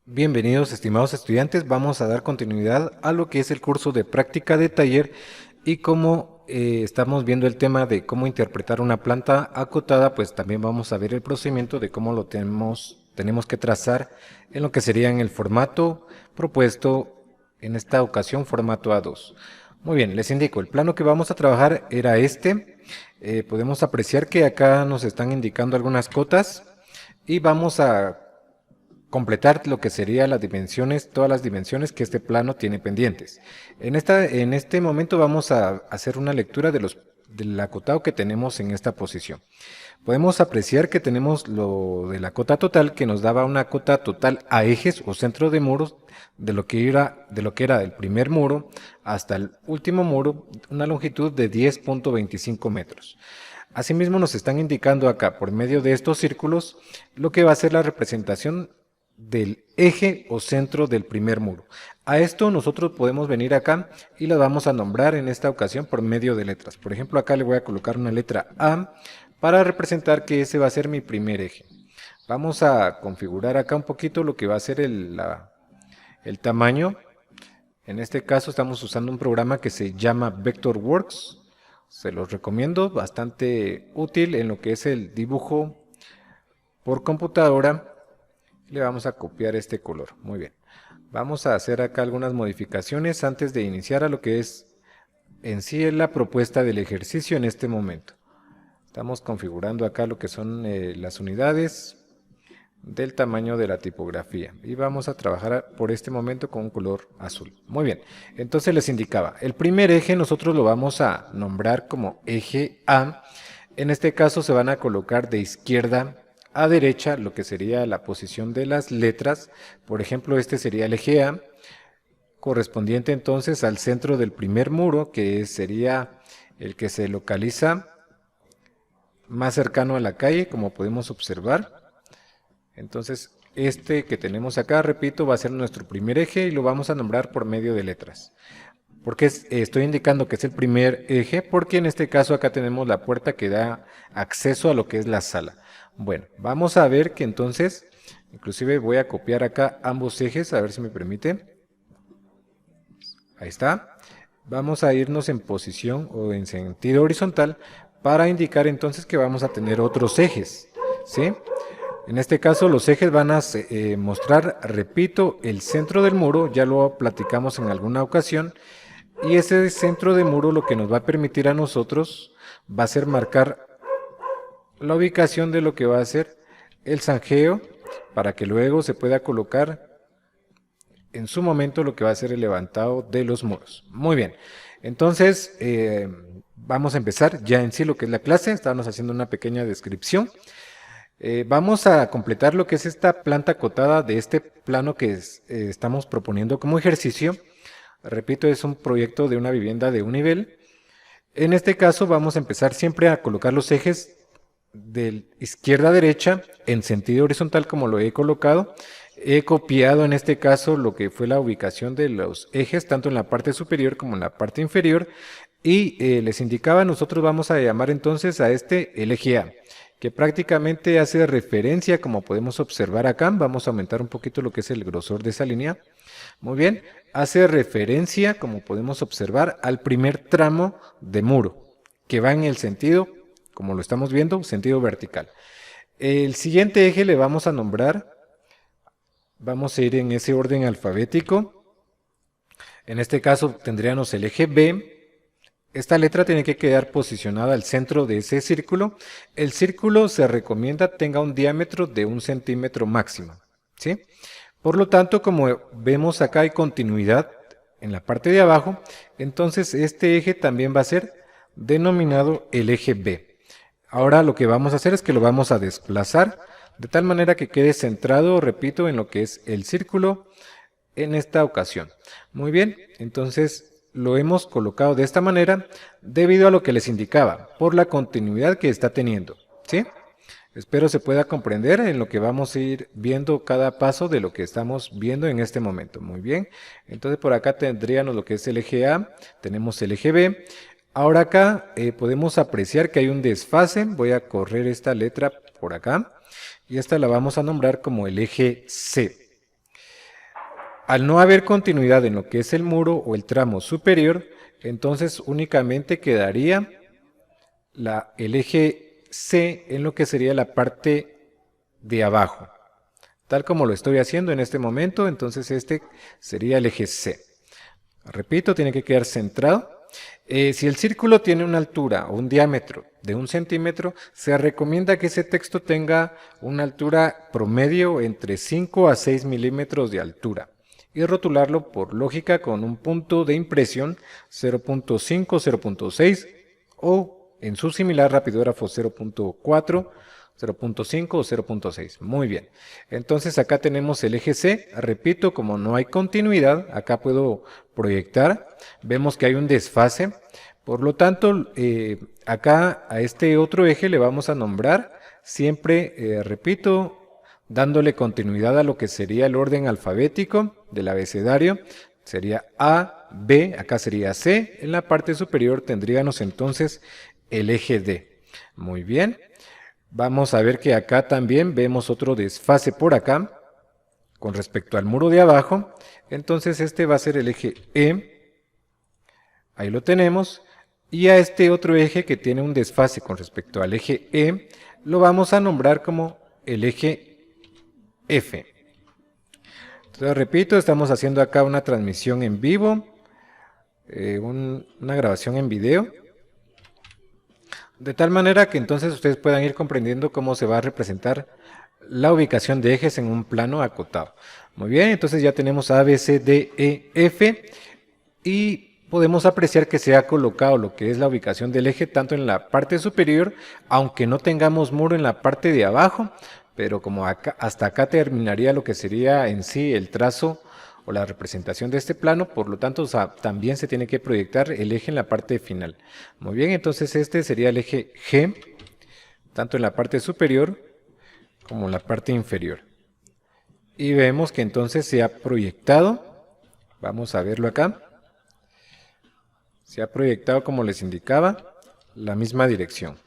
Bienvenidos, estimados estudiantes. Vamos a dar continuidad a lo que es el curso de práctica de taller y como estamos viendo el tema de cómo interpretar una planta acotada, pues también vamos a ver el procedimiento de cómo lo tenemos que trazar en lo que sería en el formato propuesto, en esta ocasión formato A2. Muy bien, les indico, el plano que vamos a trabajar era este. Podemos apreciar que acá nos están indicando algunas cotas y vamos a completar lo que sería las dimensiones, todas las dimensiones que este plano tiene pendientes. En este momento vamos a hacer una lectura del acotado que tenemos en esta posición. Podemos apreciar que tenemos lo de la cota total, que nos daba una cota total a ejes o centro de muros de lo que era el primer muro hasta el último muro, una longitud de 10.25 metros. Asimismo nos están indicando acá por medio de estos círculos lo que va a ser la representación del eje o centro del primer muro. A esto nosotros podemos venir acá y lo vamos a nombrar en esta ocasión por medio de letras. Por ejemplo, acá le voy a colocar una letra A para representar que ese va a ser mi primer eje. Vamos a configurar acá un poquito lo que va a ser el tamaño. En este caso estamos usando un programa que se llama Vectorworks. Se los recomiendo, bastante útil en lo que es el dibujo por computadora. Le vamos a copiar este color. Muy bien. Vamos a hacer acá algunas modificaciones antes de iniciar a lo que es en sí la propuesta del ejercicio en este momento. Estamos configurando acá lo que son las unidades del tamaño de la tipografía y vamos a trabajar por este momento con un color azul. Muy bien, entonces les indicaba, el primer eje nosotros lo vamos a nombrar como eje A. En este caso se van a colocar de izquierda a derecha lo que sería la posición de las letras. Por ejemplo, este sería el eje A, correspondiente entonces al centro del primer muro, que sería el que se localiza más cercano a la calle, como podemos observar. Entonces, este que tenemos acá, repito, va a ser nuestro primer eje y lo vamos a nombrar por medio de letras. ¿Por qué estoy indicando que es el primer eje? Porque en este caso acá tenemos la puerta que da acceso a lo que es la sala. Bueno, vamos a ver que entonces, inclusive voy a copiar acá ambos ejes, a ver si me permite. Ahí está. Vamos a irnos en posición o en sentido horizontal para indicar entonces que vamos a tener otros ejes, ¿sí? En este caso los ejes van a mostrar, repito, el centro del muro, ya lo platicamos en alguna ocasión, y ese centro de muro lo que nos va a permitir a nosotros va a ser marcar la ubicación de lo que va a ser el zanjeo para que luego se pueda colocar en su momento lo que va a ser el levantado de los muros. Muy bien, entonces vamos a empezar ya en sí lo que es la clase. Estamos haciendo una pequeña descripción. Vamos a completar lo que es esta planta acotada de este plano que estamos proponiendo como ejercicio. Repito, es un proyecto de una vivienda de un nivel. En este caso vamos a empezar siempre a colocar los ejes de izquierda a derecha en sentido horizontal como lo he colocado. He copiado en este caso lo que fue la ubicación de los ejes tanto en la parte superior como en la parte inferior y les indicaba, nosotros vamos a llamar entonces a este el eje A, que prácticamente hace referencia, como podemos observar acá. Vamos a aumentar un poquito lo que es el grosor de esa línea. Muy bien, hace referencia, como podemos observar, al primer tramo de muro, que va en el sentido, como lo estamos viendo, sentido vertical. El siguiente eje le vamos a nombrar, vamos a ir en ese orden alfabético. En este caso tendríamos el eje B. Esta letra tiene que quedar posicionada al centro de ese círculo. El círculo se recomienda tenga un diámetro de 1 centímetro máximo, ¿sí? Por lo tanto, como vemos acá hay continuidad en la parte de abajo, entonces este eje también va a ser denominado el eje B. Ahora lo que vamos a hacer es que lo vamos a desplazar de tal manera que quede centrado, repito, en lo que es el círculo en esta ocasión. Muy bien, entonces lo hemos colocado de esta manera debido a lo que les indicaba, por la continuidad que está teniendo, ¿sí? Espero se pueda comprender en lo que vamos a ir viendo cada paso de lo que estamos viendo en este momento. Muy bien, entonces por acá tendríamos lo que es el eje A, tenemos el eje B. Ahora acá podemos apreciar que hay un desfase. Voy a correr esta letra por acá y esta la vamos a nombrar como el eje C. Al no haber continuidad en lo que es el muro o el tramo superior, entonces únicamente quedaría el eje C en lo que sería la parte de abajo. Tal como lo estoy haciendo en este momento, entonces este sería el eje C. Repito, tiene que quedar centrado. Si el círculo tiene una altura o un diámetro de 1 centímetro, se recomienda que ese texto tenga una altura promedio entre 5 a 6 milímetros de altura y rotularlo por lógica con un punto de impresión 0.5, 0.6 o en su similar rapidógrafo 0.4, 0.5 o 0.6. Muy bien. Entonces acá tenemos el eje C. Repito, como no hay continuidad, acá puedo proyectar. Vemos que hay un desfase. Por lo tanto, acá a este otro eje le vamos a nombrar siempre, repito, dándole continuidad a lo que sería el orden alfabético del abecedario. Sería A, B, acá sería C. En la parte superior tendríamos entonces el eje D. Muy bien. Vamos a ver que acá también vemos otro desfase por acá con respecto al muro de abajo. Entonces este va a ser el eje E. Ahí lo tenemos. Y a este otro eje que tiene un desfase con respecto al eje E, lo vamos a nombrar como el eje F. Entonces repito, estamos haciendo acá una transmisión en vivo, una grabación en video. De tal manera que entonces ustedes puedan ir comprendiendo cómo se va a representar la ubicación de ejes en un plano acotado. Muy bien, entonces ya tenemos A, B, C, D, E, F y podemos apreciar que se ha colocado lo que es la ubicación del eje tanto en la parte superior, aunque no tengamos muro en la parte de abajo, pero como acá, hasta acá terminaría lo que sería en sí el trazo o la representación de este plano, por lo tanto también se tiene que proyectar el eje en la parte final. Muy bien, entonces este sería el eje G, tanto en la parte superior como en la parte inferior. Y vemos que entonces se ha proyectado, vamos a verlo acá, se ha proyectado como les indicaba, la misma dirección.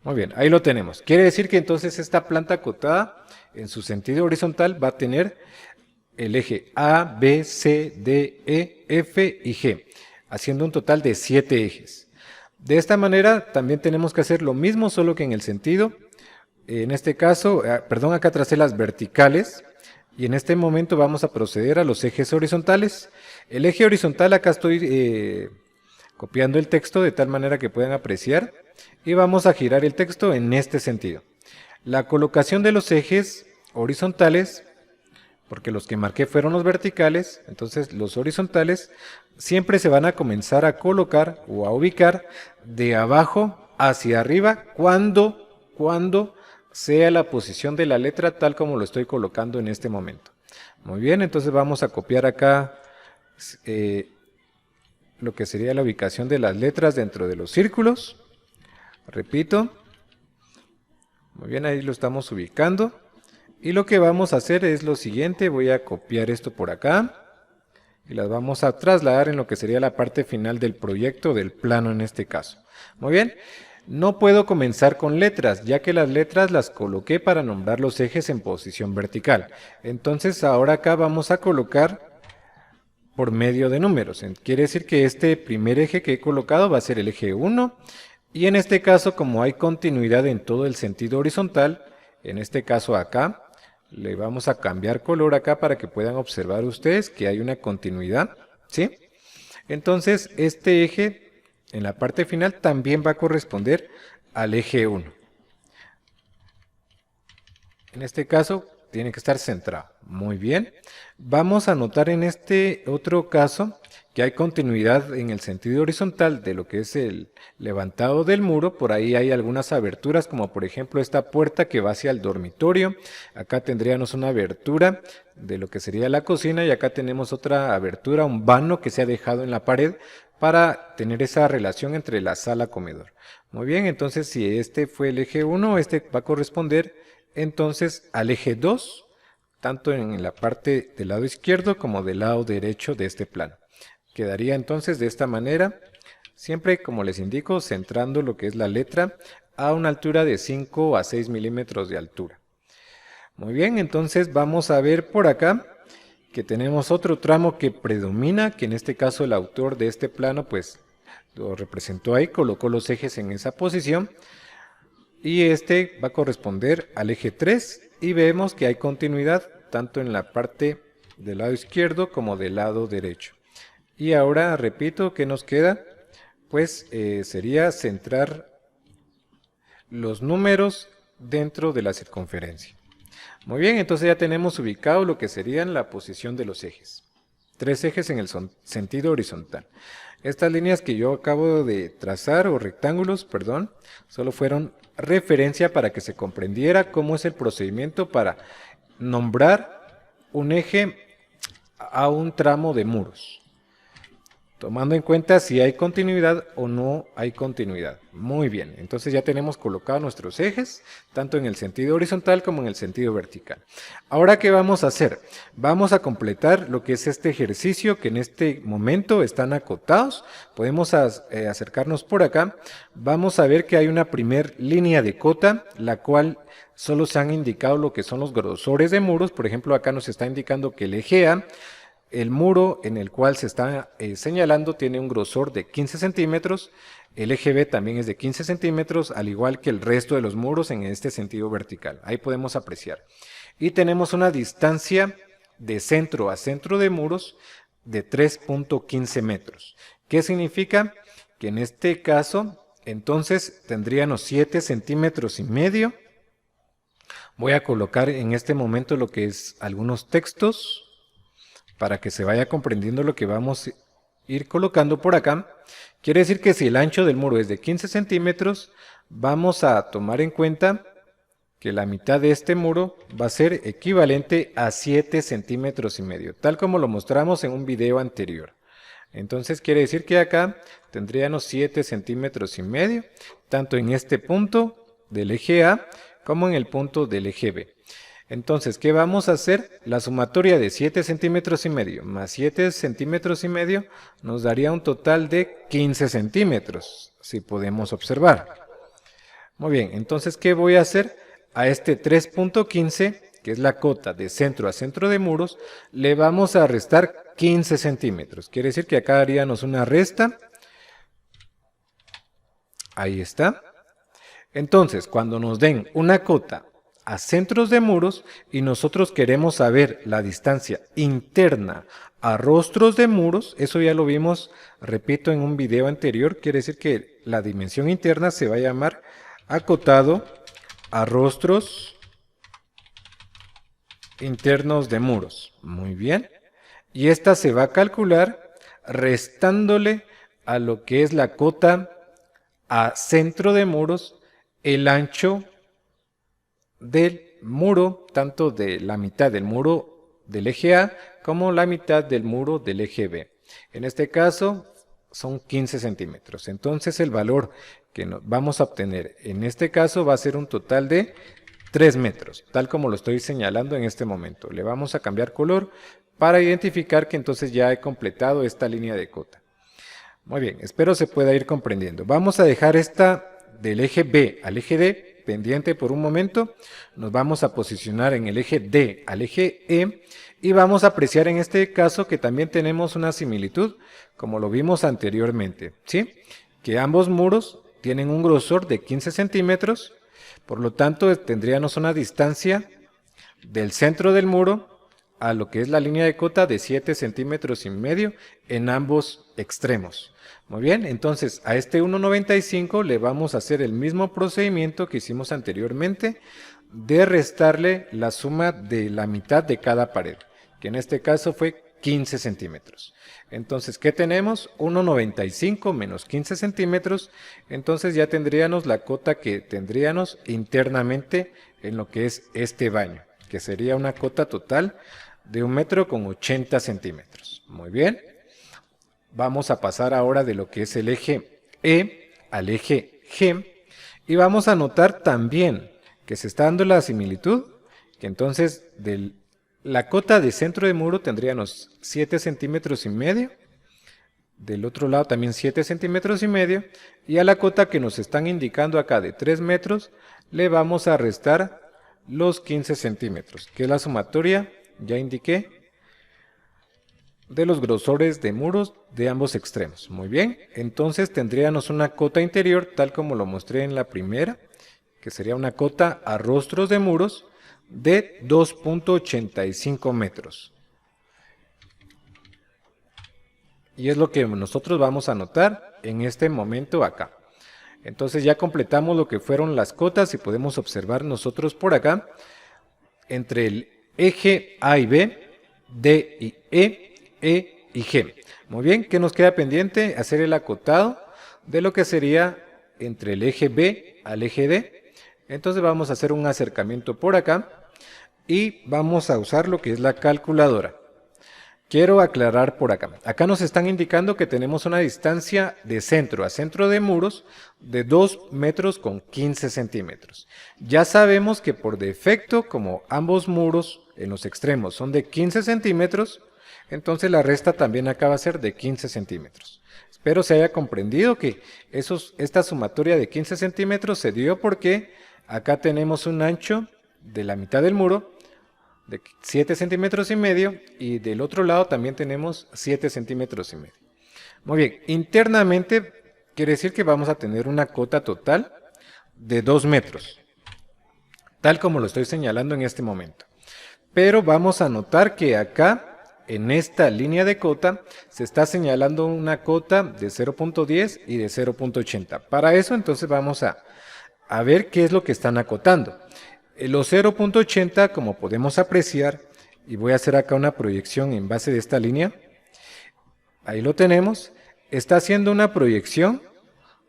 Muy bien, ahí lo tenemos. Quiere decir que entonces esta planta acotada en su sentido horizontal va a tener el eje A, B, C, D, E, F y G, haciendo un total de 7 ejes. De esta manera también tenemos que hacer lo mismo, solo que en el sentido, en este caso, perdón, acá tracé las verticales, y en este momento vamos a proceder a los ejes horizontales. El eje horizontal, acá estoy copiando el texto de tal manera que puedan apreciar, y vamos a girar el texto en este sentido. La colocación de los ejes horizontales, porque los que marqué fueron los verticales, entonces los horizontales siempre se van a comenzar a colocar o a ubicar de abajo hacia arriba cuando sea la posición de la letra tal como lo estoy colocando en este momento. Muy bien, entonces vamos a copiar acá lo que sería la ubicación de las letras dentro de los círculos. Repito. Muy bien, ahí lo estamos ubicando. Y lo que vamos a hacer es lo siguiente, voy a copiar esto por acá y las vamos a trasladar en lo que sería la parte final del proyecto, del plano en este caso. Muy bien, no puedo comenzar con letras, ya que las letras las coloqué para nombrar los ejes en posición vertical. Entonces ahora acá vamos a colocar por medio de números. Quiere decir que este primer eje que he colocado va a ser el eje 1 y en este caso, como hay continuidad en todo el sentido horizontal, en este caso acá, le vamos a cambiar color acá para que puedan observar ustedes que hay una continuidad, ¿sí? Entonces, este eje en la parte final también va a corresponder al eje 1. En este caso, tiene que estar centrado. Muy bien. Vamos a notar en este otro caso que hay continuidad en el sentido horizontal de lo que es el levantado del muro. Por ahí hay algunas aberturas, como por ejemplo esta puerta que va hacia el dormitorio. Acá tendríamos una abertura de lo que sería la cocina y acá tenemos otra abertura, un vano que se ha dejado en la pared para tener esa relación entre la sala-comedor. Muy bien, entonces si este fue el eje 1, este va a corresponder entonces al eje 2, tanto en la parte del lado izquierdo como del lado derecho de este plano. Quedaría entonces de esta manera, siempre como les indico, centrando lo que es la letra a una altura de 5 a 6 milímetros de altura. Muy bien, entonces vamos a ver por acá que tenemos otro tramo que predomina, que en este caso el autor de este plano pues lo representó ahí, colocó los ejes en esa posición, y este va a corresponder al eje 3 y vemos que hay continuidad tanto en la parte del lado izquierdo como del lado derecho. Y ahora repito, ¿qué nos queda? Pues sería centrar los números dentro de la circunferencia. Muy bien, entonces ya tenemos ubicado lo que serían la posición de los ejes. 3 ejes en el sentido horizontal. Estas líneas que yo acabo de trazar, o rectángulos, perdón, solo fueron referencia para que se comprendiera cómo es el procedimiento para nombrar un eje a un tramo de muros, tomando en cuenta si hay continuidad o no hay continuidad. Muy bien, entonces ya tenemos colocados nuestros ejes, tanto en el sentido horizontal como en el sentido vertical. Ahora, ¿qué vamos a hacer? Vamos a completar lo que es este ejercicio que en este momento están acotados. Podemos acercarnos por acá. Vamos a ver que hay una primer línea de cota, la cual solo se han indicado lo que son los grosores de muros. Por ejemplo, acá nos está indicando que el eje A, el muro en el cual se está señalando, tiene un grosor de 15 centímetros, el eje B también es de 15 centímetros, al igual que el resto de los muros en este sentido vertical. Ahí podemos apreciar. Y tenemos una distancia de centro a centro de muros de 3.15 metros. ¿Qué significa? Que en este caso, entonces, tendríamos 7 centímetros y medio. Voy a colocar en este momento lo que es algunos textos, para que se vaya comprendiendo lo que vamos a ir colocando por acá. Quiere decir que si el ancho del muro es de 15 centímetros, vamos a tomar en cuenta que la mitad de este muro va a ser equivalente a 7 centímetros y medio, tal como lo mostramos en un video anterior. Entonces quiere decir que acá tendríamos 7 centímetros y medio, tanto en este punto del eje A como en el punto del eje B. Entonces, ¿qué vamos a hacer? La sumatoria de 7 centímetros y medio más 7 centímetros y medio nos daría un total de 15 centímetros, si podemos observar. Muy bien, entonces, ¿qué voy a hacer? A este 3.15, que es la cota de centro a centro de muros, le vamos a restar 15 centímetros. Quiere decir que acá haríamos una resta. Ahí está. Entonces, cuando nos den una cota a centros de muros y nosotros queremos saber la distancia interna a rostros de muros, eso ya lo vimos, repito, en un video anterior. Quiere decir que la dimensión interna se va a llamar acotado a rostros internos de muros. Muy bien. Y esta se va a calcular restándole a lo que es la cota a centro de muros el ancho del muro, tanto de la mitad del muro del eje A como la mitad del muro del eje B. En este caso son 15 centímetros. Entonces el valor que vamos a obtener en este caso va a ser un total de 3 metros, tal como lo estoy señalando en este momento. Le vamos a cambiar color para identificar que entonces ya he completado esta línea de cota. Muy bien, espero se pueda ir comprendiendo. Vamos a dejar esta del eje B al eje D pendiente por un momento. Nos vamos a posicionar en el eje D al eje E y vamos a apreciar en este caso que también tenemos una similitud como lo vimos anteriormente, ¿sí? Que ambos muros tienen un grosor de 15 centímetros, por lo tanto tendríamos una distancia del centro del muro a lo que es la línea de cota de 7 centímetros y medio en ambos extremos. Muy bien, entonces a este 1,95 le vamos a hacer el mismo procedimiento que hicimos anteriormente de restarle la suma de la mitad de cada pared, que en este caso fue 15 centímetros. Entonces, ¿qué tenemos? 1,95 menos 15 centímetros, entonces ya tendríamos la cota que tendríamos internamente en lo que es este baño, que sería una cota total de 1,80 m. Muy bien. Vamos a pasar ahora de lo que es el eje E al eje G y vamos a notar también que se está dando la similitud, que entonces la cota de centro de muro tendríamos 7 centímetros y medio, del otro lado también 7 centímetros y medio, y a la cota que nos están indicando acá de 3 metros le vamos a restar los 15 centímetros, que es la sumatoria, ya indiqué, de los grosores de muros de ambos extremos. Muy bien, entonces tendríamos una cota interior tal como lo mostré en la primera, que sería una cota a rostros de muros de 2.85 metros. Y es lo que nosotros vamos a notar en este momento acá. Entonces ya completamos lo que fueron las cotas y podemos observar nosotros por acá entre el eje A y B, D y E y G. Muy bien, ¿qué nos queda pendiente? Hacer el acotado de lo que sería entre el eje B al eje D. Entonces vamos a hacer un acercamiento por acá y vamos a usar lo que es la calculadora. Quiero aclarar por acá. Acá nos están indicando que tenemos una distancia de centro a centro de muros de 2 metros con 15 centímetros. Ya sabemos que por defecto, como ambos muros en los extremos son de 15 centímetros, entonces la resta también acá va a ser de 15 centímetros. Espero se haya comprendido que esta sumatoria de 15 centímetros se dio porque acá tenemos un ancho de la mitad del muro de 7 centímetros y medio y del otro lado también tenemos 7 centímetros y medio. Muy bien, internamente quiere decir que vamos a tener una cota total de 2 metros, tal como lo estoy señalando en este momento. Pero vamos a notar que acá, en esta línea de cota, se está señalando una cota de 0.10 y de 0.80. Para eso entonces vamos a ver qué es lo que están acotando. Los 0.80, como podemos apreciar, y voy a hacer acá una proyección en base de esta línea, ahí lo tenemos, está haciendo una proyección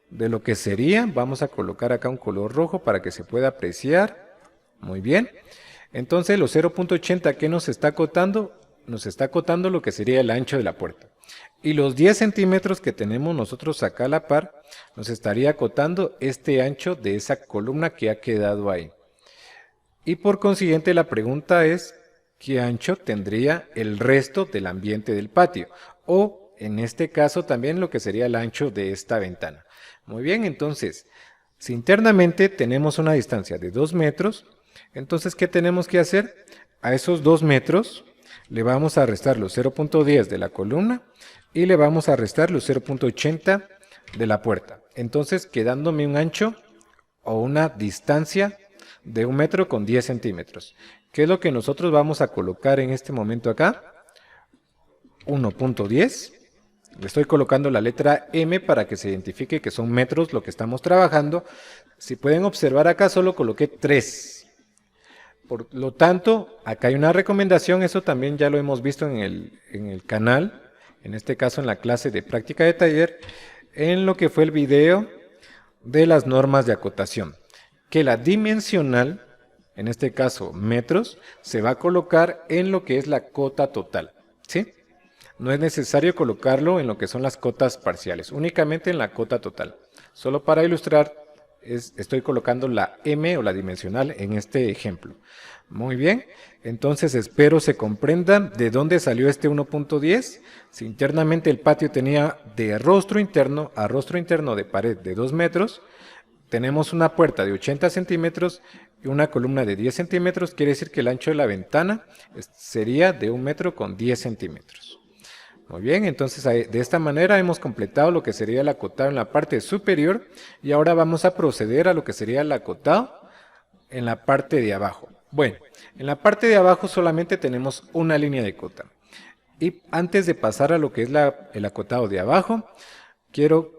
de lo que sería, vamos a colocar acá un color rojo para que se pueda apreciar, muy bien, entonces los 0.80 que nos está acotando lo que sería el ancho de la puerta, y los 10 centímetros que tenemos nosotros acá a la par, nos estaría acotando este ancho de esa columna que ha quedado ahí. Y por consiguiente la pregunta es, ¿qué ancho tendría el resto del ambiente del patio? O en este caso también lo que sería el ancho de esta ventana. Muy bien, entonces, si internamente tenemos una distancia de 2 metros, entonces ¿qué tenemos que hacer? A esos 2 metros le vamos a restar los 0.10 de la columna y le vamos a restar los 0.80 de la puerta. Entonces quedándome un ancho o una distancia de 1 metro con 10 centímetros. ¿Qué es lo que nosotros vamos a colocar en este momento acá? 1.10. Le estoy colocando la letra M para que se identifique que son metros lo que estamos trabajando. Si pueden observar acá solo coloqué 3. Por lo tanto, acá hay una recomendación, eso también ya lo hemos visto en el canal, en este caso en la clase de práctica de taller, en lo que fue el video de las normas de acotación. Que la dimensional, en este caso metros, se va a colocar en lo que es la cota total, ¿sí? No es necesario colocarlo en lo que son las cotas parciales, únicamente en la cota total. Solo para ilustrar, estoy colocando la M o la dimensional en este ejemplo. Muy bien, entonces espero se comprenda de dónde salió este 1.10. Si internamente el patio tenía de rostro interno a rostro interno de pared de 2 metros, tenemos una puerta de 80 centímetros y una columna de 10 centímetros, quiere decir que el ancho de la ventana sería de 1 metro con 10 centímetros. Muy bien, entonces de esta manera hemos completado lo que sería el acotado en la parte superior y ahora vamos a proceder a lo que sería el acotado en la parte de abajo. Bueno, en la parte de abajo solamente tenemos una línea de cota. Y antes de pasar a lo que es el acotado de abajo, quiero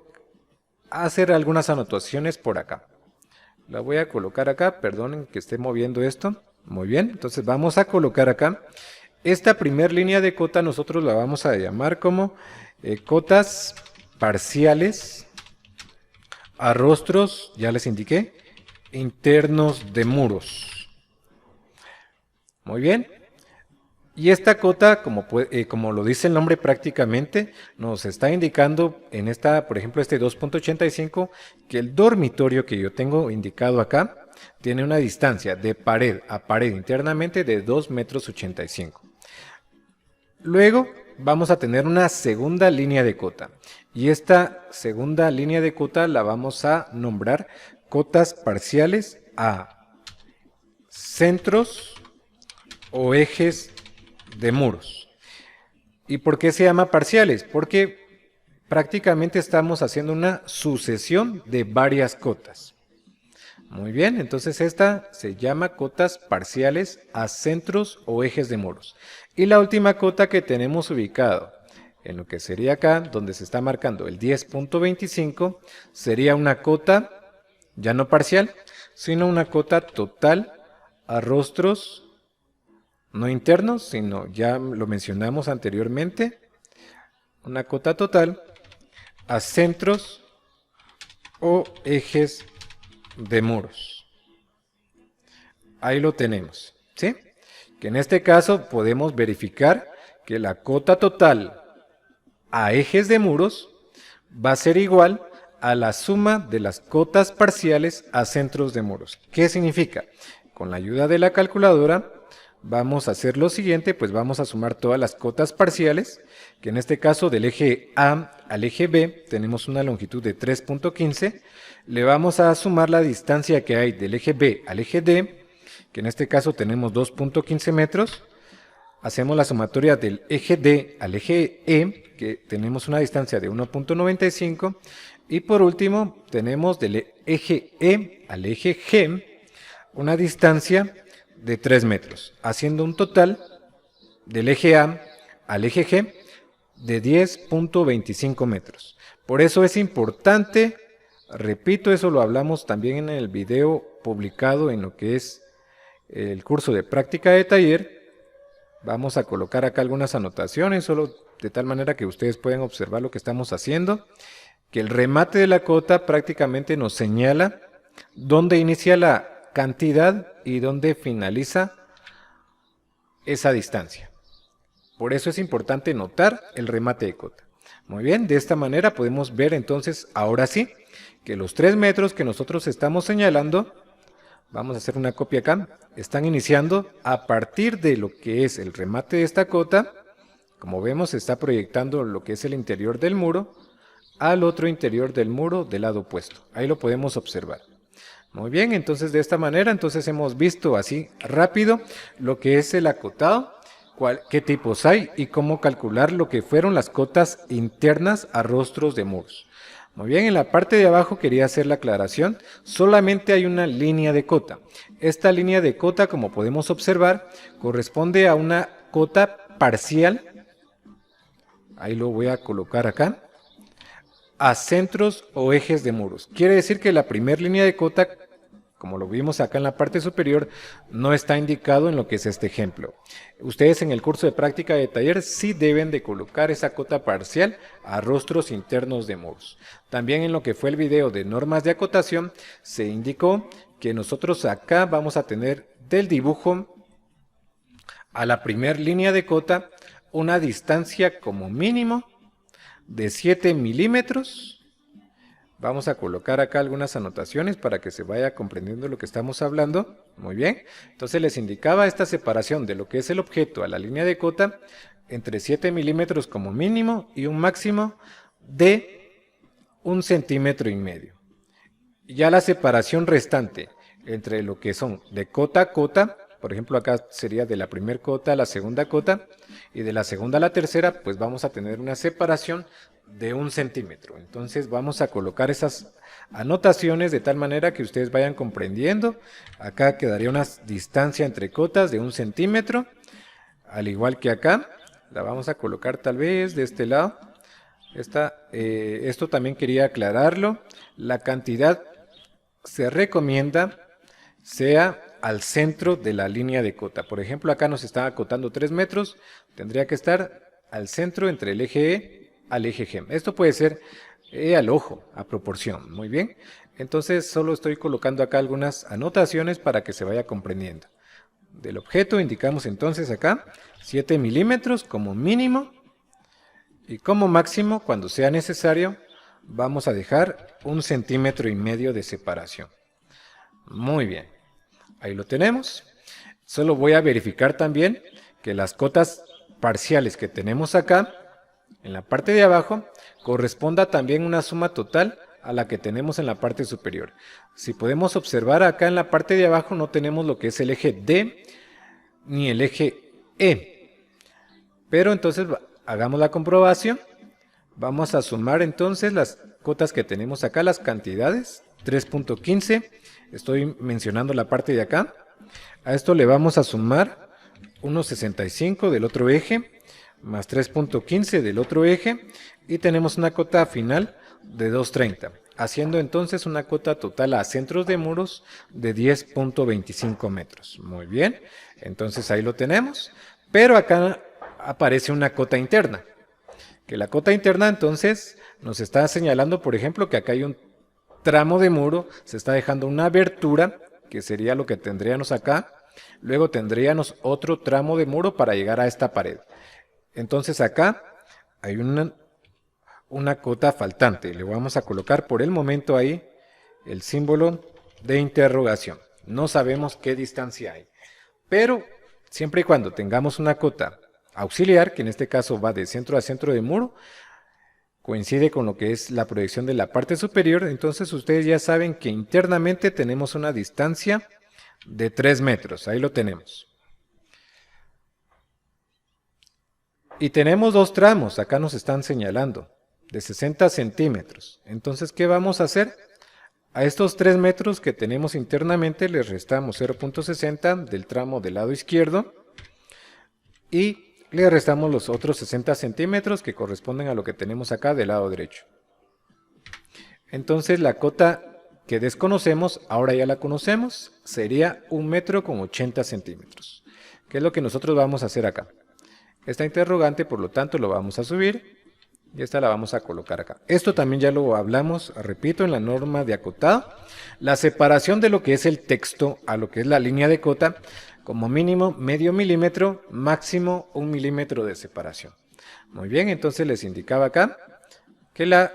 hacer algunas anotaciones por acá. La voy a colocar acá, perdonen que esté moviendo esto. Muy bien, entonces vamos a colocar acá. Esta primer línea de cota nosotros la vamos a llamar como cotas parciales a rostros, ya les indiqué, internos de muros. Muy bien. Y esta cota, como lo dice el nombre prácticamente, nos está indicando en esta, por ejemplo, este 2.85, que el dormitorio que yo tengo indicado acá tiene una distancia de pared a pared internamente de 2,85 metros. Luego vamos a tener una segunda línea de cota. Y esta segunda línea de cota la vamos a nombrar cotas parciales a centros o ejes de muros. ¿Y por qué se llama parciales? Porque prácticamente estamos haciendo una sucesión de varias cotas. Muy bien, entonces esta se llama cotas parciales a centros o ejes de muros. Y la última cota que tenemos ubicado en lo que sería acá, donde se está marcando el 10.25, sería una cota ya no parcial, sino una cota total a rostros no internos, sino ya lo mencionamos anteriormente, una cota total a centros o ejes de muros. Ahí lo tenemos, ¿sí? Que en este caso podemos verificar que la cota total a ejes de muros va a ser igual a la suma de las cotas parciales a centros de muros. ¿Qué significa? Con la ayuda de la calculadora vamos a hacer lo siguiente, pues vamos a sumar todas las cotas parciales, que en este caso del eje A al eje B tenemos una longitud de 3.15, le vamos a sumar la distancia que hay del eje B al eje D, que en este caso tenemos 2.15 metros, hacemos la sumatoria del eje D al eje E, que tenemos una distancia de 1.95, y por último tenemos del eje E al eje G una distancia de 3 metros, haciendo un total del eje A al eje G de 10.25 metros. Por eso es importante, repito, eso lo hablamos también en el video publicado en lo que es el curso de práctica de taller. Vamos a colocar acá algunas anotaciones, solo de tal manera que ustedes puedan observar lo que estamos haciendo, que el remate de la cota prácticamente nos señala dónde inicia la cantidad y dónde finaliza esa distancia. Por eso es importante notar el remate de cota. Muy bien, de esta manera podemos ver entonces, ahora sí, que los 3 metros que nosotros estamos señalando, vamos a hacer una copia acá, están iniciando a partir de lo que es el remate de esta cota. Como vemos, se está proyectando lo que es el interior del muro al otro interior del muro del lado opuesto. Ahí lo podemos observar. Muy bien, entonces de esta manera entonces hemos visto así rápido lo que es el acotado, qué tipos hay y cómo calcular lo que fueron las cotas internas a rostros de muros. Muy bien, en la parte de abajo quería hacer la aclaración, solamente hay una línea de cota. Esta línea de cota, como podemos observar, corresponde a una cota parcial, ahí lo voy a colocar acá, a centros o ejes de muros. Quiere decir que la primera línea de cota, como lo vimos acá en la parte superior, no está indicado en lo que es este ejemplo. Ustedes en el curso de práctica de taller sí deben de colocar esa cota parcial a rostros internos de muros. También en lo que fue el video de normas de acotación se indicó que nosotros acá vamos a tener del dibujo a la primera línea de cota una distancia como mínimo de 7 milímetros. Vamos a colocar acá algunas anotaciones para que se vaya comprendiendo lo que estamos hablando. Muy bien, entonces les indicaba esta separación de lo que es el objeto a la línea de cota entre 7 milímetros como mínimo y un máximo de 1,5 centímetros. Ya la separación restante entre lo que son de cota a cota, por ejemplo acá sería de la primera cota a la segunda cota y de la segunda a la tercera, pues vamos a tener una separación de 1 centímetro. Entonces vamos a colocar esas anotaciones de tal manera que ustedes vayan comprendiendo. Acá quedaría una distancia entre cotas de 1 centímetro, al igual que acá. La vamos a colocar tal vez de este lado. Esto también quería aclararlo. La cantidad se recomienda sea al centro de la línea de cota. Por ejemplo, acá nos está acotando 3 metros, tendría que estar al centro entre el eje E al eje G. Esto puede ser al ojo, a proporción. Muy bien. Entonces solo estoy colocando acá algunas anotaciones para que se vaya comprendiendo. Del objeto indicamos entonces acá 7 milímetros como mínimo y como máximo, cuando sea necesario, vamos a dejar 1,5 centímetros de separación. Muy bien. Ahí lo tenemos. Solo voy a verificar también que las cotas parciales que tenemos acá en la parte de abajo corresponda también una suma total a la que tenemos en la parte superior. Si podemos observar acá en la parte de abajo no tenemos lo que es el eje D ni el eje E, pero entonces hagamos la comprobación. Vamos a sumar entonces las cotas que tenemos acá, las cantidades. 3.15, estoy mencionando la parte de acá. A esto le vamos a sumar 1.65 del otro eje, más 3.15 del otro eje, y tenemos una cota final de 2.30, haciendo entonces una cota total a centros de muros de 10.25 metros. Muy bien, entonces ahí lo tenemos, pero acá aparece una cota interna, que la cota interna entonces nos está señalando, por ejemplo, que acá hay un tramo de muro, se está dejando una abertura, que sería lo que tendríamos acá, luego tendríamos otro tramo de muro para llegar a esta pared. Entonces acá hay una cota faltante, le vamos a colocar por el momento ahí el símbolo de interrogación. No sabemos qué distancia hay, pero siempre y cuando tengamos una cota auxiliar, que en este caso va de centro a centro de muro, coincide con lo que es la proyección de la parte superior, entonces ustedes ya saben que internamente tenemos una distancia de 3 metros, ahí lo tenemos. Y tenemos dos tramos, acá nos están señalando, de 60 centímetros. Entonces, ¿qué vamos a hacer? A estos 3 metros que tenemos internamente les restamos 0.60 del tramo del lado izquierdo y le restamos los otros 60 centímetros que corresponden a lo que tenemos acá del lado derecho. Entonces la cota que desconocemos, ahora ya la conocemos, sería 1 metro con 80 centímetros. ¿Qué es lo que nosotros vamos a hacer acá? Esta interrogante, por lo tanto, lo vamos a subir y esta la vamos a colocar acá. Esto también ya lo hablamos, repito, en la norma de acotado. La separación de lo que es el texto a lo que es la línea de cota, como mínimo medio milímetro, máximo 1 milímetro de separación. Muy bien, entonces les indicaba acá que la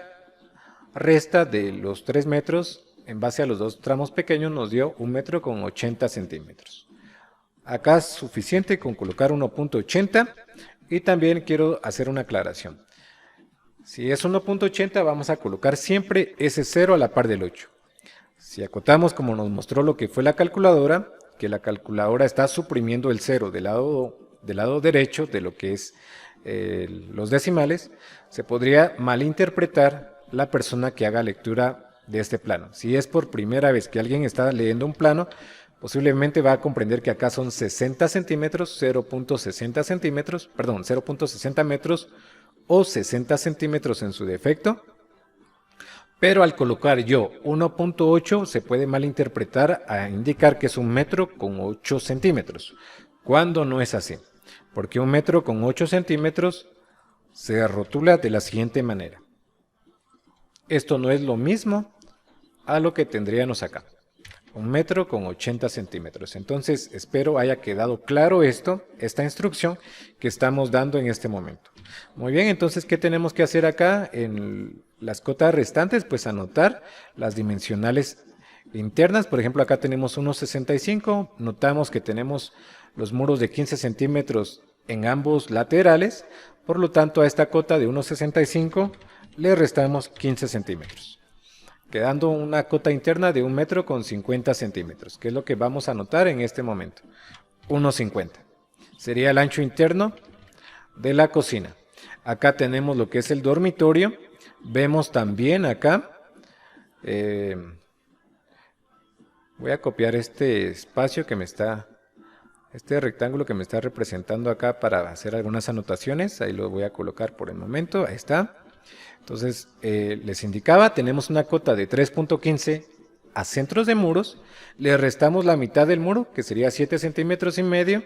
resta de los 3 metros en base a los dos tramos pequeños nos dio 1 metro con 80 centímetros. Acá es suficiente con colocar 1.80 y también quiero hacer una aclaración. Si es 1.80 vamos a colocar siempre ese 0 a la par del 8. Si acotamos como nos mostró lo que fue la calculadora, que la calculadora está suprimiendo el 0 del lado derecho de lo que es los decimales, se podría malinterpretar la persona que haga lectura de este plano. Si es por primera vez que alguien está leyendo un plano, posiblemente va a comprender que acá son 60 centímetros, 0.60 centímetros, perdón, 0.60 metros o 60 centímetros en su defecto. Pero al colocar yo 1.8 se puede malinterpretar a indicar que es 1 metro con 8 centímetros, cuando no es así, porque 1 metro con 8 centímetros se rotula de la siguiente manera. Esto no es lo mismo a lo que tendríamos acá, 1 metro con 80 centímetros. Entonces espero haya quedado claro esta instrucción que estamos dando en este momento. Muy bien, entonces ¿qué tenemos que hacer acá en las cotas restantes? Pues anotar las dimensionales internas. Por ejemplo, acá tenemos 1.65, notamos que tenemos los muros de 15 centímetros en ambos laterales, por lo tanto a esta cota de 1.65 le restamos 15 centímetros, quedando una cota interna de 1 metro con 50 centímetros, que es lo que vamos a anotar en este momento. 1.50 sería el ancho interno de la cocina. Acá tenemos lo que es el dormitorio. Vemos también acá, voy a copiar este espacio que me está, este rectángulo que me está representando acá para hacer algunas anotaciones. Ahí lo voy a colocar por el momento, ahí está. Entonces, les indicaba, tenemos una cota de 3.15 a centros de muros, le restamos la mitad del muro, que sería 7 centímetros y medio,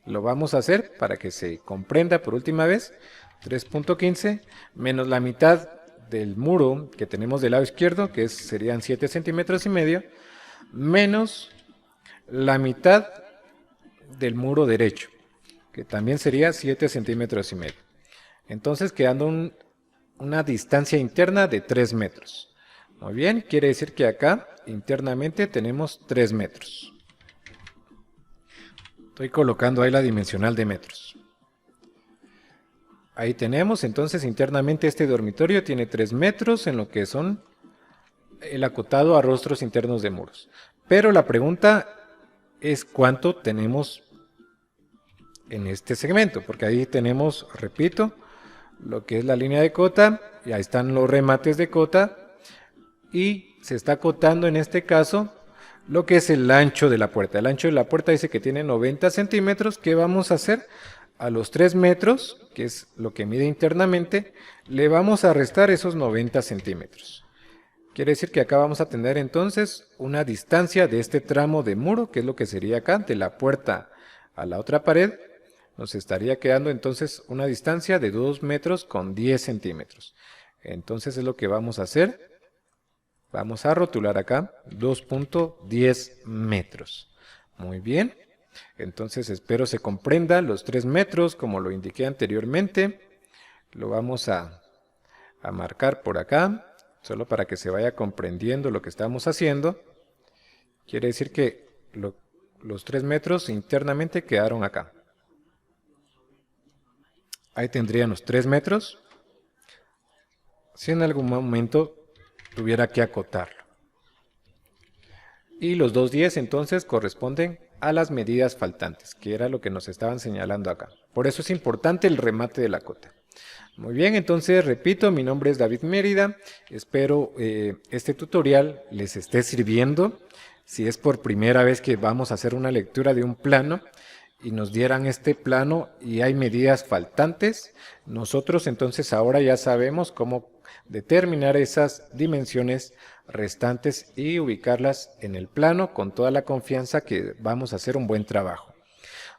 lo vamos a hacer para que se comprenda por última vez, 3.15 menos la mitad del muro que tenemos del lado izquierdo, que serían 7 centímetros y medio, menos la mitad del muro derecho, que también sería 7 centímetros y medio. Entonces, quedando una distancia interna de 3 metros. Muy bien, quiere decir que acá internamente tenemos 3 metros. Estoy colocando ahí la dimensional de metros. Ahí tenemos, entonces internamente este dormitorio tiene 3 metros en lo que son el acotado a rostros internos de muros. Pero la pregunta es cuánto tenemos en este segmento, porque ahí tenemos, repito, lo que es la línea de cota, y ahí están los remates de cota, y se está acotando en este caso lo que es el ancho de la puerta. El ancho de la puerta dice que tiene 90 centímetros. ¿Qué vamos a hacer? A los 3 metros, que es lo que mide internamente, le vamos a restar esos 90 centímetros. Quiere decir que acá vamos a tener entonces una distancia de este tramo de muro, que es lo que sería acá, de la puerta a la otra pared. Nos estaría quedando entonces una distancia de 2 metros con 10 centímetros. Entonces es lo que vamos a hacer. Vamos a rotular acá 2.10 metros. Muy bien. Entonces espero se comprenda los 3 metros como lo indiqué anteriormente. Lo vamos a marcar por acá, solo para que se vaya comprendiendo lo que estamos haciendo. Quiere decir que los 3 metros internamente quedaron acá. Ahí tendrían los 3 metros. Si en algún momento tuviera que acotarlo. Y los 2.10 entonces corresponden a las medidas faltantes, que era lo que nos estaban señalando acá. Por eso es importante el remate de la cota. Muy bien, entonces repito, mi nombre es David Mérida. Espero este tutorial les esté sirviendo. Si es por primera vez que vamos a hacer una lectura de un plano y nos dieran este plano y hay medidas faltantes, nosotros entonces ahora ya sabemos cómo determinar esas dimensiones restantes y ubicarlas en el plano con toda la confianza que vamos a hacer un buen trabajo.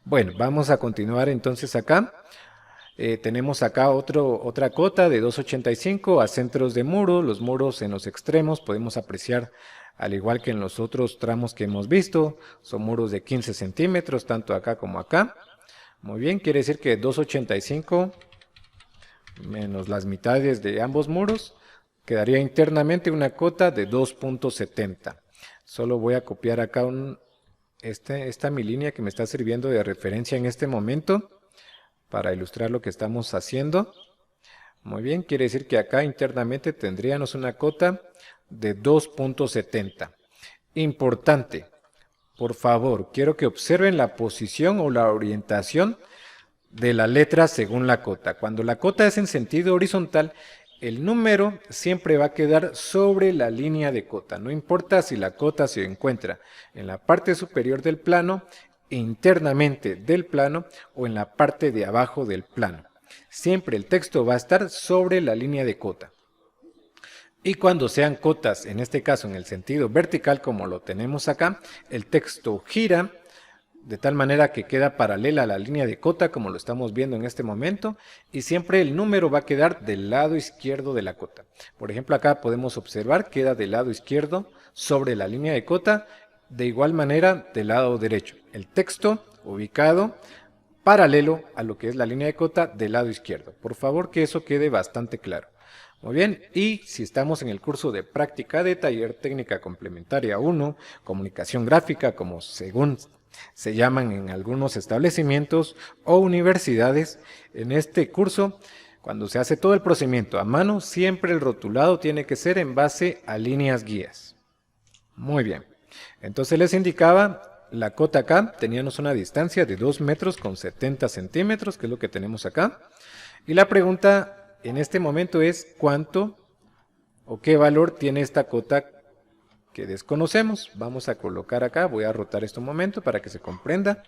Bueno, vamos a continuar entonces acá. Tenemos acá otra cota de 2.85 a centros de muro. Los muros en los extremos podemos apreciar, al igual que en los otros tramos que hemos visto, son muros de 15 centímetros, tanto acá como acá. Muy bien, quiere decir que 2.85 menos las mitades de ambos muros, quedaría internamente una cota de 2.70. Solo voy a copiar acá esta mi línea que me está sirviendo de referencia en este momento para ilustrar lo que estamos haciendo. Muy bien, quiere decir que acá internamente tendríamos una cota de 2.70. Importante, por favor, quiero que observen la posición o la orientación de la letra según la cota. Cuando la cota es en sentido horizontal, el número siempre va a quedar sobre la línea de cota. No importa si la cota se encuentra en la parte superior del plano, internamente del plano o en la parte de abajo del plano. Siempre el texto va a estar sobre la línea de cota. Y cuando sean cotas, en este caso en el sentido vertical como lo tenemos acá, el texto gira de tal manera que queda paralela a la línea de cota como lo estamos viendo en este momento, y siempre el número va a quedar del lado izquierdo de la cota. Por ejemplo, acá podemos observar queda del lado izquierdo sobre la línea de cota, de igual manera del lado derecho. El texto ubicado paralelo a lo que es la línea de cota del lado izquierdo. Por favor, que eso quede bastante claro. Muy bien, y si estamos en el curso de práctica de taller técnica complementaria 1, comunicación gráfica, como según se llaman en algunos establecimientos o universidades, en este curso, cuando se hace todo el procedimiento a mano, siempre el rotulado tiene que ser en base a líneas guías. Muy bien, entonces les indicaba, la cota acá, teníamos una distancia de 2 metros con 70 centímetros, que es lo que tenemos acá, y la pregunta en este momento es cuánto o qué valor tiene esta cota que desconocemos. Vamos a colocar acá, voy a rotar esto un momento para que se comprenda.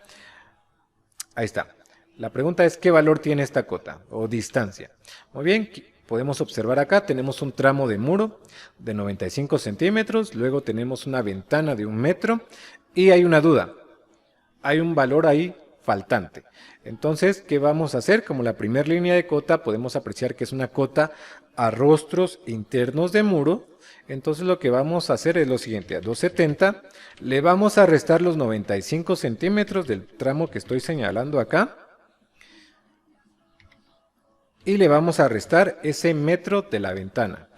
Ahí está. La pregunta es ¿qué valor tiene esta cota o distancia? Muy bien, podemos observar acá, tenemos un tramo de muro de 95 centímetros, luego tenemos una ventana de 1 metro y hay una duda, hay un valor ahí faltante. Entonces, ¿qué vamos a hacer? Como la primera línea de cota podemos apreciar que es una cota a rostros internos de muro. Entonces lo que vamos a hacer es lo siguiente, a 270 le vamos a restar los 95 centímetros del tramo que estoy señalando acá y le vamos a restar ese metro de la ventana.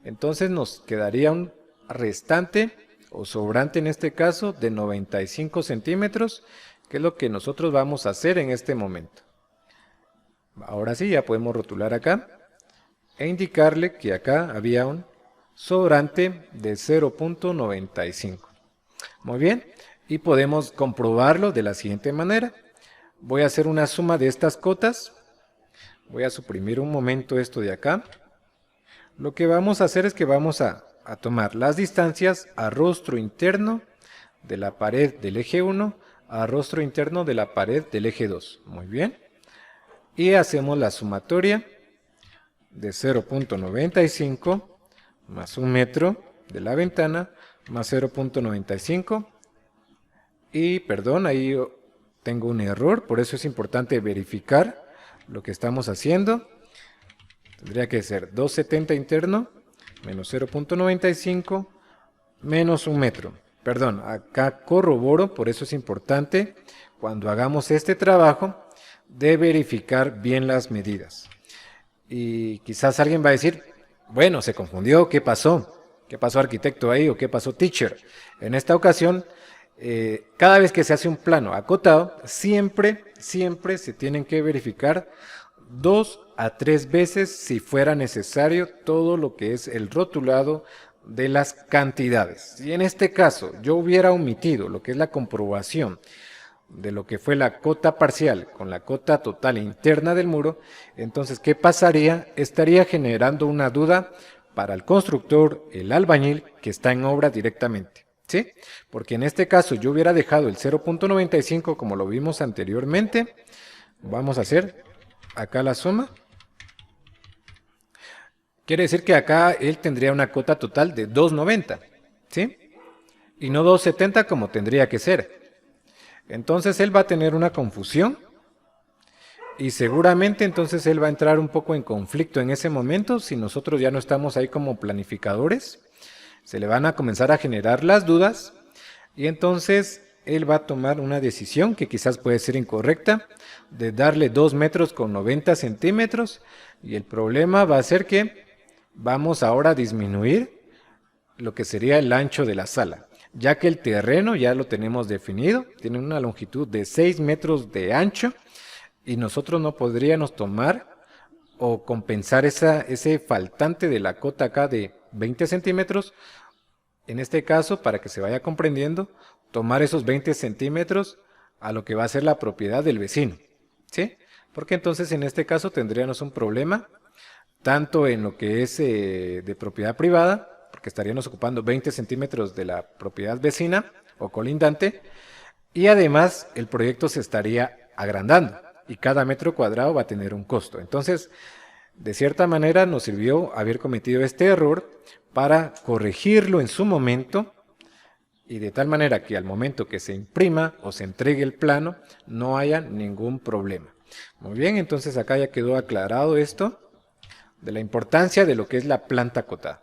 Entonces nos quedaría un restante o sobrante en este caso de 95 centímetros, que es lo que nosotros vamos a hacer en este momento. Ahora sí, ya podemos rotular acá e indicarle que acá había un sobrante de 0.95. Muy bien, y podemos comprobarlo de la siguiente manera. Voy a hacer una suma de estas cotas. Voy a suprimir un momento esto de acá. Lo que vamos a hacer es que vamos a tomar las distancias a rostro interno de la pared del eje 1 a rostro interno de la pared del eje 2. Muy bien. Y hacemos la sumatoria de 0.95 más 1 metro de la ventana más 0.95. Y perdón, ahí tengo un error, por eso es importante verificar lo que estamos haciendo. Tendría que ser 270 interno menos 0.95 menos 1 metro. Perdón, acá corroboro, por eso es importante cuando hagamos este trabajo de verificar bien las medidas. Y quizás alguien va a decir, bueno, se confundió, ¿qué pasó? ¿Qué pasó, arquitecto, ahí? ¿O qué pasó, teacher? En esta ocasión, cada vez que se hace un plano acotado, siempre se tienen que verificar 2 a 3 veces, si fuera necesario, todo lo que es el rotulado de las cantidades. Si en este caso yo hubiera omitido lo que es la comprobación de lo que fue la cota parcial con la cota total interna del muro, entonces ¿qué pasaría? Estaría generando una duda para el constructor, el albañil que está en obra directamente, ¿sí? Porque en este caso yo hubiera dejado el 0.95 como lo vimos anteriormente. Vamos a hacer acá la suma. Quiere decir que acá él tendría una cota total de 2.90, ¿sí? Y no 2.70 como tendría que ser. Entonces él va a tener una confusión y seguramente entonces él va a entrar un poco en conflicto en ese momento. Si nosotros ya no estamos ahí como planificadores, se le van a comenzar a generar las dudas y entonces él va a tomar una decisión que quizás puede ser incorrecta, de darle 2 metros con 90 centímetros, y el problema va a ser que vamos ahora a disminuir lo que sería el ancho de la sala, ya que el terreno ya lo tenemos definido, tiene una longitud de 6 metros de ancho y nosotros no podríamos tomar o compensar ese faltante de la cota acá de 20 centímetros. En este caso, para que se vaya comprendiendo, tomar esos 20 centímetros a lo que va a ser la propiedad del vecino, ¿sí? Porque entonces en este caso tendríamos un problema tanto en lo que es de propiedad privada, porque estaríamos ocupando 20 centímetros de la propiedad vecina o colindante, y además el proyecto se estaría agrandando y cada metro cuadrado va a tener un costo. Entonces, de cierta manera nos sirvió haber cometido este error para corregirlo en su momento y de tal manera que al momento que se imprima o se entregue el plano no haya ningún problema. Muy bien, entonces acá ya quedó aclarado esto de la importancia de lo que es la planta acotada.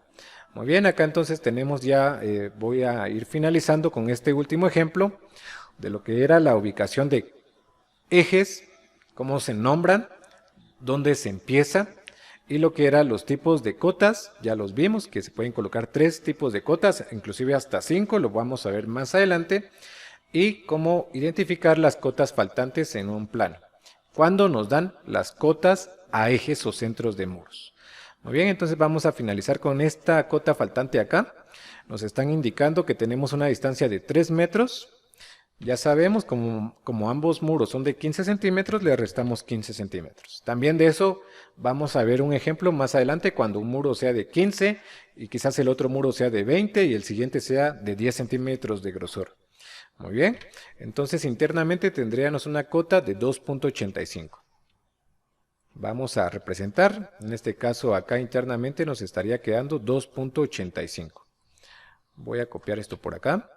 Muy bien, acá entonces tenemos ya, voy a ir finalizando con este último ejemplo de lo que era la ubicación de ejes, cómo se nombran, dónde se empieza, y lo que eran los tipos de cotas. Ya los vimos, que se pueden colocar 3 tipos de cotas, inclusive hasta 5, lo vamos a ver más adelante, y cómo identificar las cotas faltantes en un plano, cuando nos dan las cotas a ejes o centros de muros. Muy bien, entonces vamos a finalizar con esta cota faltante acá. Nos están indicando que tenemos una distancia de 3 metros. Ya sabemos, como ambos muros son de 15 centímetros, le restamos 15 centímetros. También de eso vamos a ver un ejemplo más adelante, cuando un muro sea de 15 y quizás el otro muro sea de 20 y el siguiente sea de 10 centímetros de grosor. Muy bien, entonces internamente tendríamos una cota de 2.85. Vamos a representar, en este caso acá internamente nos estaría quedando 2.85. Voy a copiar esto por acá.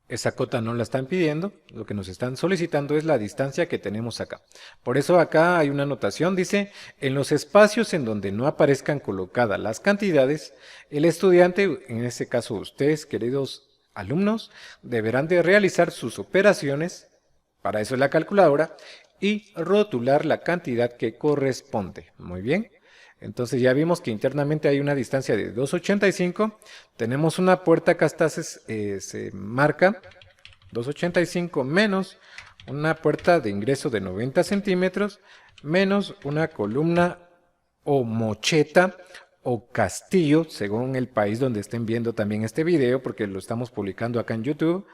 Esa cota no la están pidiendo, lo que nos están solicitando es la distancia que tenemos acá. Por eso acá hay una anotación, dice, en los espacios en donde no aparezcan colocadas las cantidades, el estudiante, en este caso ustedes, queridos alumnos, deberán de realizar sus operaciones, para eso es la calculadora, y rotular la cantidad que corresponde. Muy bien. Entonces ya vimos que internamente hay una distancia de 2.85, tenemos una puerta acá está, se marca 2.85 menos una puerta de ingreso de 90 centímetros menos una columna o mocheta o castillo, según el país donde estén viendo también este video, porque lo estamos publicando acá en YouTube.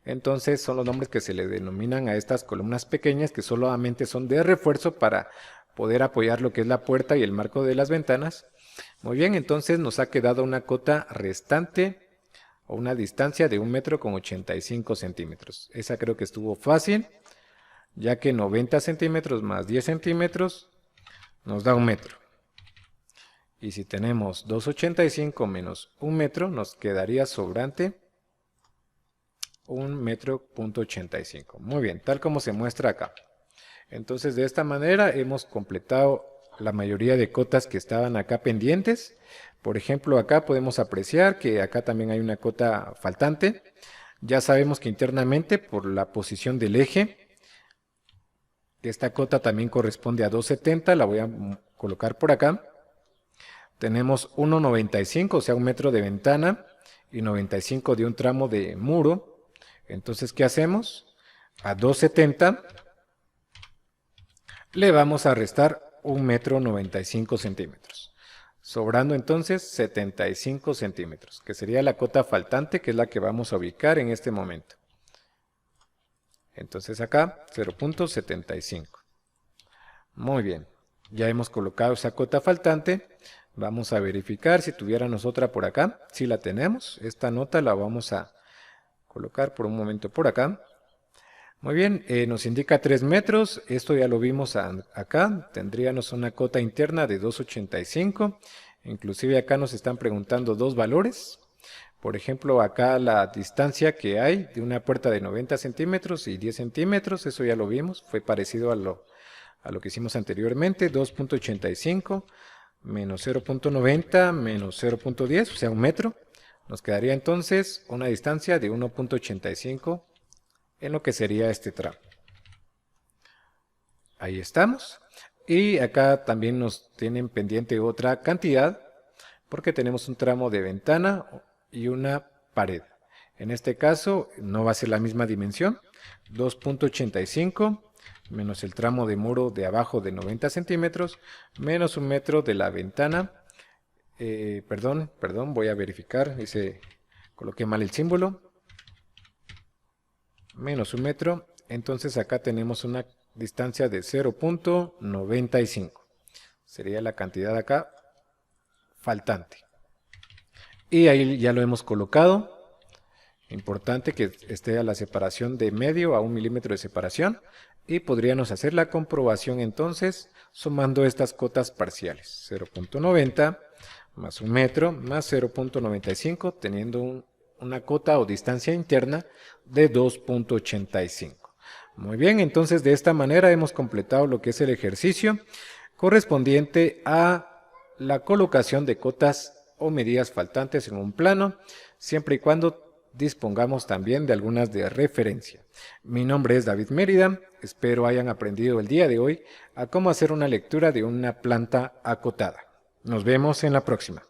Entonces son los nombres que se le denominan a estas columnas pequeñas que solamente son de refuerzo para poder apoyar lo que es la puerta y el marco de las ventanas. Muy bien, entonces nos ha quedado una cota restante o una distancia de 1,85 centímetros. Esa creo que estuvo fácil, ya que 90 centímetros más 10 centímetros nos da 1 metro. Y si tenemos 2,85 menos 1 metro, nos quedaría sobrante 1,85 metros. Muy bien, tal como se muestra acá. Entonces de esta manera hemos completado la mayoría de cotas que estaban acá pendientes. Por ejemplo, acá podemos apreciar que acá también hay una cota faltante. Ya sabemos que internamente por la posición del eje, esta cota también corresponde a 2,70, la voy a colocar por acá. Tenemos 1,95, o sea 1 metro de ventana y 95 de un tramo de muro. Entonces, ¿qué hacemos? A 2,70 le vamos a restar 1,95 centímetros. Sobrando entonces 75 centímetros, que sería la cota faltante, que es la que vamos a ubicar en este momento. Entonces acá 0,75. Muy bien, ya hemos colocado esa cota faltante. Vamos a verificar si tuviéramos otra por acá. Si la tenemos, esta nota la vamos a colocar por un momento por acá. Muy bien, nos indica 3 metros. Esto ya lo vimos acá. Tendríamos una cota interna de 2,85. Inclusive acá nos están preguntando dos valores. Por ejemplo, acá la distancia que hay de una puerta de 90 centímetros y 10 centímetros. Eso ya lo vimos. Fue parecido a lo que hicimos anteriormente. 2,85 menos 0,90 menos 0,10, o sea 1 metro. Nos quedaría entonces una distancia de 1,85 en lo que sería este tramo. Ahí estamos. Y acá también nos tienen pendiente otra cantidad, porque tenemos un tramo de ventana y una pared. En este caso no va a ser la misma dimensión. 2,85 menos el tramo de muro de abajo de 90 centímetros, menos 1 metro de la ventana. Perdón, voy a verificar, coloqué mal el símbolo. Menos 1 metro, entonces acá tenemos una distancia de 0,95. Sería la cantidad acá faltante. Y ahí ya lo hemos colocado. Importante que esté a la separación de medio a 1 milímetro de separación. Y podríamos hacer la comprobación entonces sumando estas cotas parciales. 0,90 más 1 metro más 0,95 teniendo una cota o distancia interna de 2,85. Muy bien, entonces de esta manera hemos completado lo que es el ejercicio correspondiente a la colocación de cotas o medidas faltantes en un plano, siempre y cuando dispongamos también de algunas de referencia. Mi nombre es David Mérida, espero hayan aprendido el día de hoy a cómo hacer una lectura de una planta acotada. Nos vemos en la próxima.